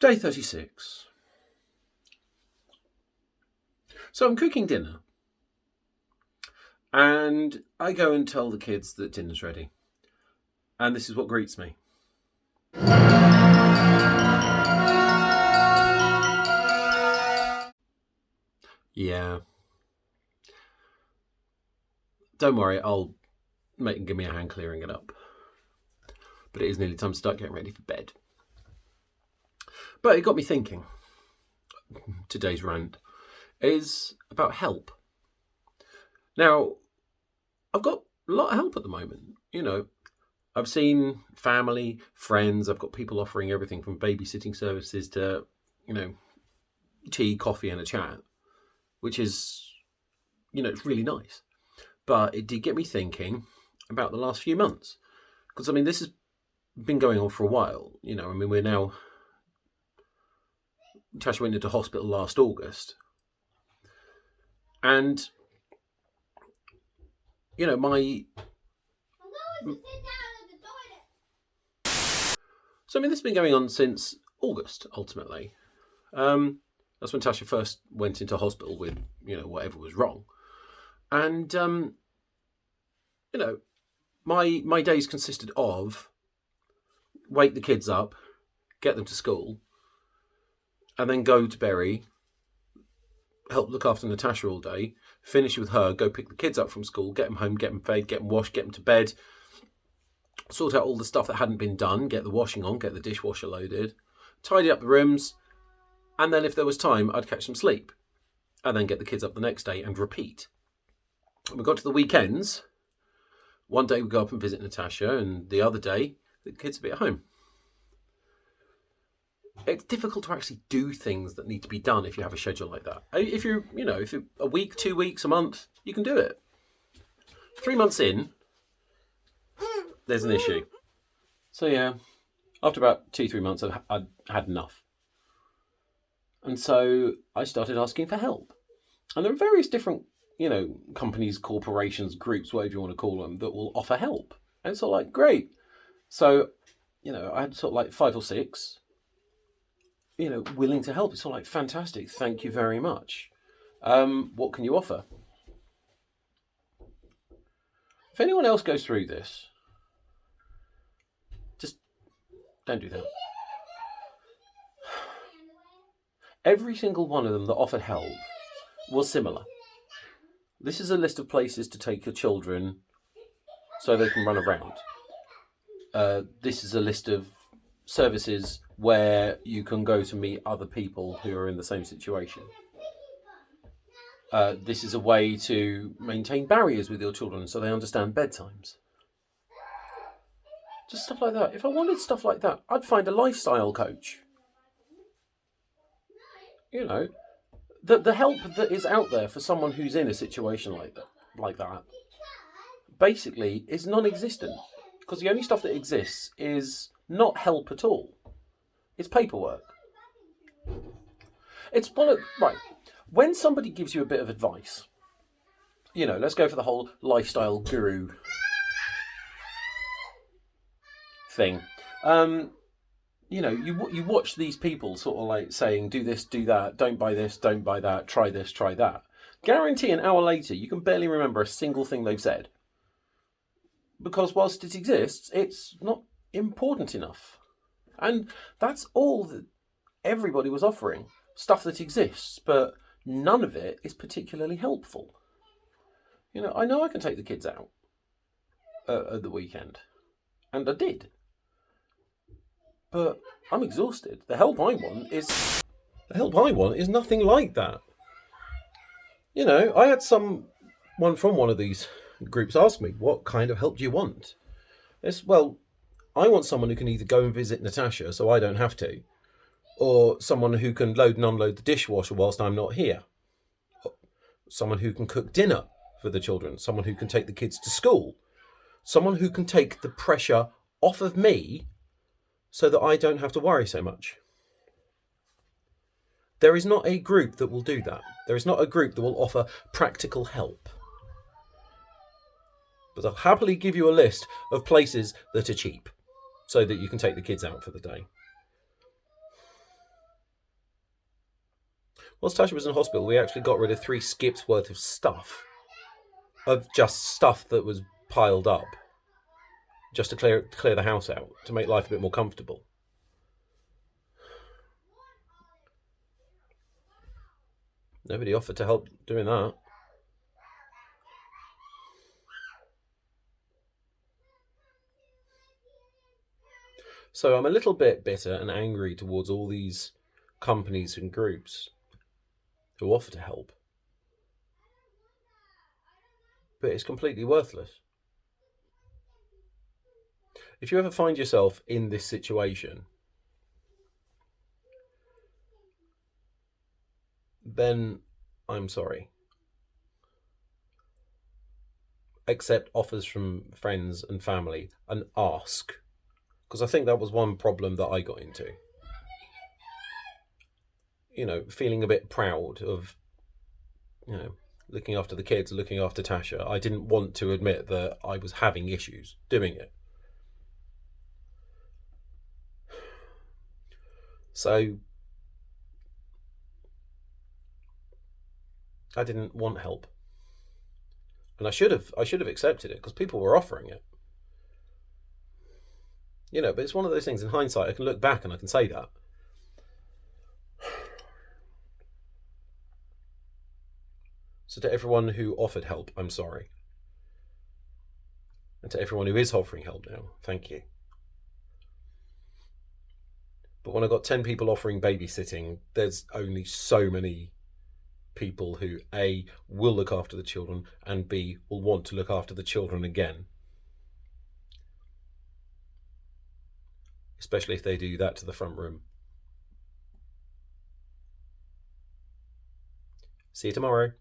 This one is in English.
Day 36. So I'm cooking dinner. And I go and tell the kids that dinner's ready. And this is what greets me. Yeah. Don't worry, I'll make them give me a hand clearing it up. But it is nearly time to start getting ready for bed. But it got me thinking. Today's rant is about help. Now, I've got a lot of help at the moment. You know, I've seen family, friends, I've got people offering everything from babysitting services to, tea, coffee and a chat, which is, it's really nice. But it did get me thinking about the last few months. Because, this has been going on for a while. We're now... Tasha went into hospital last August. And, my... So, this has been going on since August, ultimately. That's when Tasha first went into hospital with, whatever was wrong. And, my days consisted of wake the kids up, get them to school, and then go to Berry, help look after Natasha all day, finish with her, go pick the kids up from school, get them home, get them fed, get them washed, get them to bed, sort out all the stuff that hadn't been done, get the washing on, get the dishwasher loaded, tidy up the rooms, and then if there was time, I'd catch some sleep, and then get the kids up the next day and repeat. When we got to the weekends, one day we go up and visit Natasha, and the other day, the kids would be at home. It's difficult to actually do things that need to be done if you have a schedule like that. If you're a week, 2 weeks, a month, you can do it. 3 months in, there's an issue. So yeah, after about 2-3 months, I'd had enough. And so I started asking for help. And there are various different, companies, corporations, groups, whatever you want to call them, that will offer help. And it's all great. So, I had 5 or 6, willing to help. It's all fantastic. Thank you very much. What can you offer? If anyone else goes through this, just don't do that. Every single one of them that offered help was similar. This is a list of places to take your children so they can run around. This is a list of services where you can go to meet other people who are in the same situation. This is a way to maintain barriers with your children so they understand bedtimes. Just stuff like that. If I wanted stuff like that, I'd find a lifestyle coach. The help that is out there for someone who's in a situation like that, basically is non-existent. Because the only stuff that exists is not help at all. It's paperwork. It's right. When somebody gives you a bit of advice, let's go for the whole lifestyle guru thing. You watch these people sort of saying, do this, do that, don't buy this, don't buy that, try this, try that. Guarantee an hour later, you can barely remember a single thing they've said. Because whilst it exists, it's not important enough. And that's all that everybody was offering. Stuff that exists, but none of it is particularly helpful. I know I can take the kids out at the weekend. And I did. But I'm exhausted. The help I want is nothing like that. I had someone from one of these groups ask me, what kind of help do you want? I want someone who can either go and visit Natasha so I don't have to, or someone who can load and unload the dishwasher whilst I'm not here. Someone who can cook dinner for the children. Someone who can take the kids to school. Someone who can take the pressure off of me so that I don't have to worry so much. There is not a group that will do that. There is not a group that will offer practical help. But I'll happily give you a list of places that are cheap so that you can take the kids out for the day. Whilst Tasha was in hospital, we actually got rid of 3 skips worth of stuff. Of just stuff that was piled up. Just to clear the house out, to make life a bit more comfortable. Nobody offered to help doing that. So I'm a little bit bitter and angry towards all these companies and groups who offer to help. But it's completely worthless. If you ever find yourself in this situation, then I'm sorry. Accept offers from friends and family and ask. Because I think that was one problem that I got into. You know, feeling a bit proud of, you know, looking after the kids, looking after Tasha. I didn't want to admit that I was having issues doing it. So I didn't want help. And I should have accepted it because people were offering it. You know, but it's one of those things in hindsight, I can look back and I can say that. So to everyone who offered help, I'm sorry. And to everyone who is offering help now, thank you. But when I got 10 people offering babysitting, there's only so many people who A, will look after the children, and B, will want to look after the children again. Especially if they do that to the front room. See you tomorrow.